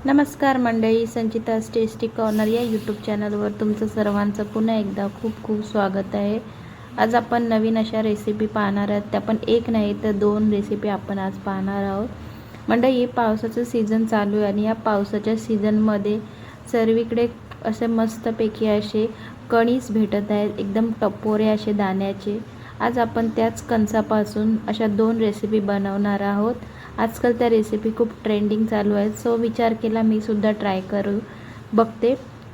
नमस्कार मंडळी, संचिता's tasty corner या यूट्यूब चॅनलवर तुमचं सर्वांचं पुन्हा एकदा खूप खूप स्वागत आहे। आज आपण नवीन अशा रेसिपी पाहणार आहोत। त्या पण एक नाही तर दोन रेसिपी आपण आज पाहणार आहोत। मंडळी, पावसाचं सीझन चालू आहे आणि या पावसाच्या सीझनमध्ये सर्वीकडे असे मस्तपैकी असे कणीस भेटत आहेत, एकदम टपोरे असे दाण्याचे। आज आपण त्याच कणसापासून अशा दोन रेसिपी बनवणार आहोत। आजकाल त्या रेसिपी खूप ट्रेंडिंग चालू आहेत, सो विचार केला मी सुद्धा ट्राय करू बघते।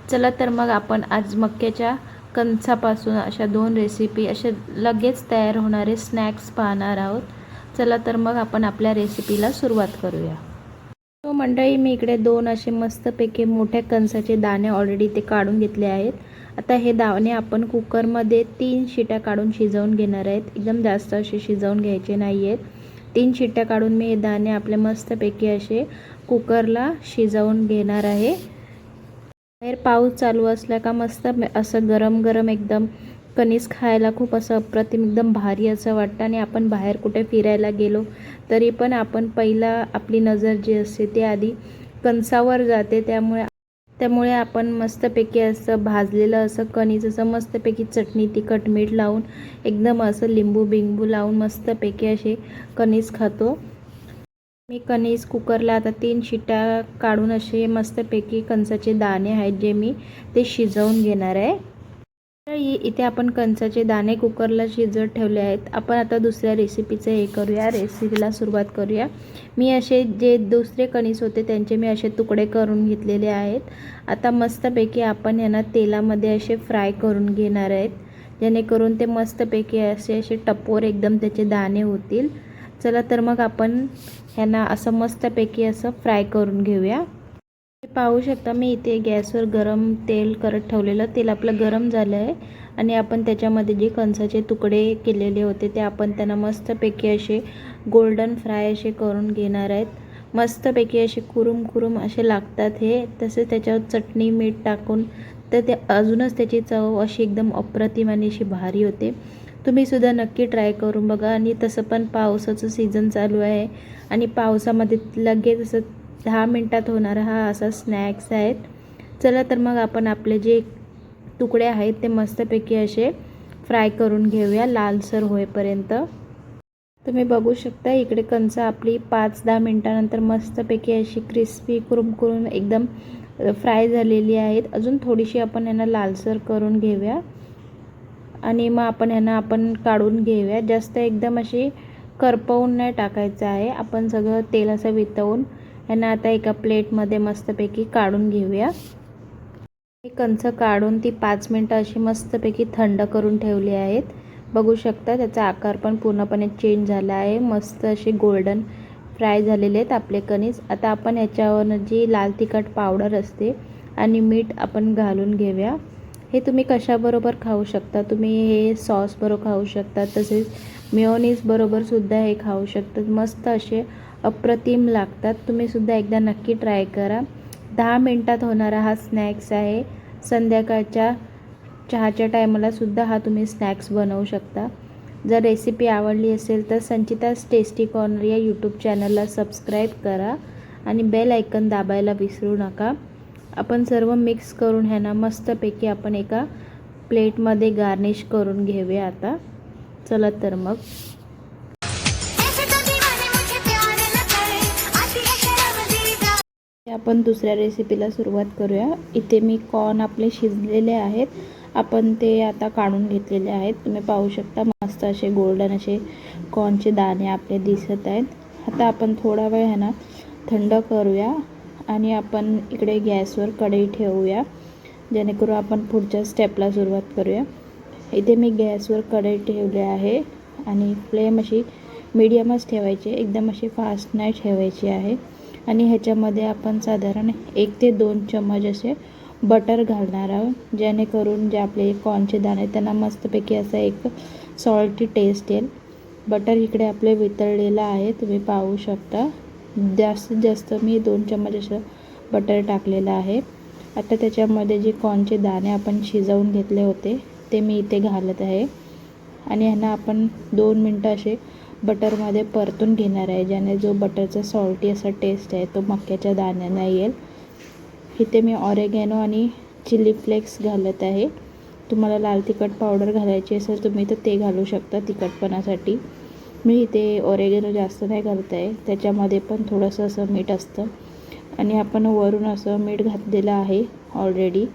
चला तर मग आपण आज मक्याच्या कणसापासून अशा दोन रेसिपी असे लगेच तयार होणारे स्नॅक्स पाहणार आहोत। चला तर मग आपण आपल्या रेसिपीला सुरुवात करूया। तो मंडळी, मी इकडे दोन असे मस्तपैकी मोठ्या कणसाचे दाणे ऑलरेडी ते काढून घेतले आहेत। आता हे दाणे आपण कुकरमध्ये 3 शिट्या काढून शिजवून घेणार आहेत। एकदम जास्त असे शिजवून घ्यायचे नाही आहेत। 3 शिट्ट्या काढून मी हे दाणे आपले मस्तपैकी असे कुकरला शिजवून घेणार आहे। बाहेर पाऊस चालू असला का मस्त असं गरम गरम एकदम कणीस खायला खूप असं अप्रतिम एकदम भारी असं वाटतं। आणि आपण बाहेर कुठे फिरायला गेलो तरी पण आपण पहिला आपली नजर जी असते ते आधी कणसावर जाते। त्यामुळे आपण मस्तपैकी असं भाजलेलं असं कणीस असं मस्तपैकी चटणी तिखट मीठ लावून एकदम असं लिंबू बिंबू लावून मस्तपैकी असे कणीस खातो। मी कणीस कुकरला आता 3 शिट्ट्या काढून असे मस्तपैकी कणसाचे दाणे आहेत जे मी ते शिजवून घेणार आहे। तर इथे आपण कणसाचे दाणे कुकरला शिजत ठेवले आहेत। आपण आता दुसऱ्या रेसिपीचं हे करूया, रेसिपीला सुरुवात करूया। मी असे जे दुसरे कणीस होते त्यांचे मी असे तुकडे करून घेतलेले आहेत। आता मस्तपैकी आपण यांना तेलामध्ये असे फ्राय करून घेणार आहेत, जेणेकरून ते मस्तपैकी असे टपोर एकदम त्याचे दाणे होतील। चला तर मग आपण ह्यांना असं मस्तपैकी असं फ्राय करून घेऊया। पाहू शकता मी इथे गॅसवर गरम तेल करत ठेवलेलं तेल आपलं गरम झालं आहे आणि आपण त्याच्यामध्ये जे कणसाचे तुकडे केलेले होते ते आपण त्यांना मस्तपैकी असे गोल्डन फ्राय असे करून घेणार आहेत। मस्तपैकी असे कुरुम कुरुम असे लागतात हे। तसेच त्याच्यावर चटणी मीठ टाकून तर ते अजूनच त्याची चव अशी एकदम अप्रतिम आणि अशी भारी होते। तुम्ही सुद्धा नक्की ट्राय करून बघा। आणि तसं पण पावसाचं सीझन चालू आहे आणि पावसामध्ये लगेच असं 10 मिनिटात होणारा हा असा स्नॅक्स आहेत। चला तर मग आपण आपले जे तुकडे आहेत ते मस्तपैकी असे फ्राय करून घेऊया लालसर होईपर्यंत। तुम्ही बघू शकता इकडे कणस आपली 5-10 मिनिटानंतर मस्तपैकी अशी क्रिस्पी कुरकुरून एकदम फ्राय झालेली आहेत। अजून थोडीशी आपण यांना लालसर करून घेऊया आणि मग आपण यांना काढून घेऊया। जास्त एकदम अशी करपवून नाही टाकायचं आहे, आपण सगळं तेल असं वितळून यांना आता एका प्लेटमध्ये मस्तपैकी काढून घेऊया। हे कणस काढून ती 5 मिनिटं अशी मस्तपैकी थंड करून ठेवली आहेत। बघू शकता त्याचा आकार पण पूर्णपणे चेंज झाला आहे, मस्त असे गोल्डन फ्राय झालेले आहेत आपले कणीस। आता आपण याच्यावर जी लाल तिखट पावडर असते आणि मीठ आपण घालून घेऊया। हे तुम्ही कशाबरोबर खाऊ शकता, तुम्ही हे सॉस बरोबर खाऊ शकता, तसेच मेयोनीज बरोबर सुद्धा हे खाऊ शकतात। मस्त असे अप्रतिम लागतात। तुम्ही सुद्धा एकदा नक्की ट्राय करा। 10 मिनिटात होणारा हा स्नॅक्स आहे। संध्याकाळच्या चहाच्या टायमाला सुद्धा हा तुम्ही स्नॅक्स बनवू शकता। जर रेसिपी आवडली असेल तर संचिता's टेस्टी कॉर्नर या यूट्यूब चॅनलला सबस्क्राईब करा आणि बेल आयकन दाबायला विसरू नका। आपण सर्व मिक्स करून ह्यांना मस्तपैकी आपण एका प्लेटमध्ये गार्निश करून घेऊया आता। चला तर मग आपण दुसऱ्या रेसिपीला सुरुवात करूया। इथे मी कॉर्न आपले शिजलेले आहेत, आपण ते आता काढून घेतलेले आहेत। तुम्ही पाहू शकता मस्त असे गोल्डन असे कॉर्नचे दाणे आपले दिसत आहेत। आता आपण थोडा वेळ ह्यांना थंड करूया आणि आपण इकडे गॅसवर कढई ठेवूया, जेणेकरून आपण पुढच्या स्टेपला सुरुवात करूया। इथे मी गॅसवर कढई ठेवले आहे आणि फ्लेम अशी मीडियमच ठेवायची, एकदम अशी फास्ट नाही ठेवायची आहे। आणि ह्याच्यामध्ये आपण साधारण 1 ते 2 चम्मच असे बटर घालणार आहोत, जेणेकरून जे आपले कॉर्नचे दाणे त्यांना मस्तपैकी असं एक सॉल्टी टेस्ट येईल। बटर इकडे आपले वितळलेलं आहे, तुम्ही पाहू शकता। जास्तीत जास्त मी 2 चम्मच असं बटर टाकलेलं आहे। आता त्याच्यामध्ये जे कॉर्नचे दाणे आपण शिजवून घेतले होते ते मी इथे घालत आहे आणि ह्यांना आपण 2 मिनटं असे बटरमध्ये परतून घेणार आहे, ज्याने जो बटरचा सॉल्टी असा टेस्ट आहे तो मक्याच्या दाण्यांना येईल। इथे मी ऑरेगॅनो आणि चिली फ्लेक्स घालत आहे. तुम्हाला लाल तिखट पावडर घालायची असेल तुम्ही तर ते घालू शकता तिखटपणासाठी. मी इथे ऑरेगॅनो जास्त नाही घालत आहे, त्याच्यामध्ये पण थोडंसं असं मीठ असतं आणि आपण वरून असं मीठ घातलेलं आहे ऑलरेडी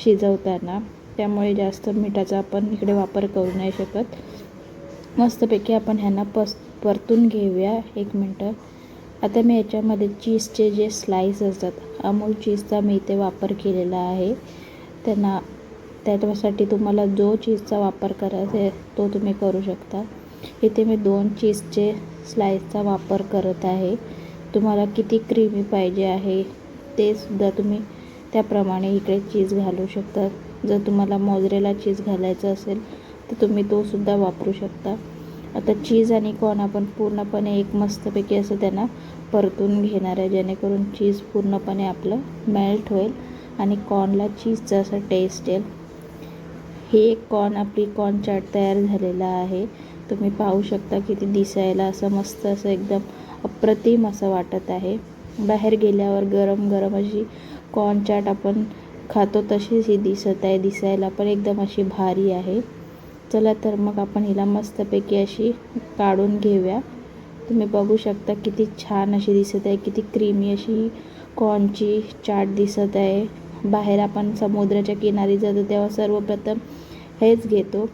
शिजवताना, त्यामुळे जास्त मिठाचा आपण इकडे वापर करू नाही शकत. मस्तपैकी आपण ह्यांना परतून घेऊया 1 मिनटं. आता मी याच्यामध्ये चीजचे जे स्लाईस असतात, अमूल चीजचा मी इथे वापर केलेला आहे. त्याच्यासाठी तुम्हाला जो चीजचा वापर करायचा आहे तो तुम्ही करू शकता. इथे मी 2 चीजचे स्लाईसचा वापर करत आहे. तुम्हाला किती क्रीमी पाहिजे आहे ते सुद्धा तुम्ही त्याप्रमाणे इकडे चीज घालू शकता. जर तुम्हाला मोझरेला चीज घालायचं असेल तर तुम्ही तो सुद्धा वापरू शकता. आता चीज आणि कॉर्न आपण पूर्णपणे एक मस्तपैकी असं त्यांना परतून घेणार आहे, जेणेकरून चीज पूर्णपणे आपलं मेल्ट होईल आणि कॉर्नला चीजचं असं टेस्ट येईल. हे एक आपली कॉर्न चाट तयार झालेला आहे. तुम्ही पाहू शकता किती दिसायला असं मस्त असं एकदम अप्रतिम असं वाटत आहे. बाहेर गेल्यावर गरम गरम अशी कॉर्न चाट आपण खातो तशीच ही दिसत आहे. दिसायला पण एकदम अशी भारी आहे. चला तर मग आपण हिला मस्तपैकी अशी काढून घेऊया. तुम्ही बघू शकता किती छान अशी दिसत आहे, किती क्रीमी अशी कॉर्नची चाट दिसत आहे. बाहेर आपण समुद्राच्या किनारी जातो तेव्हा सर्वप्रथम हेच घेतो.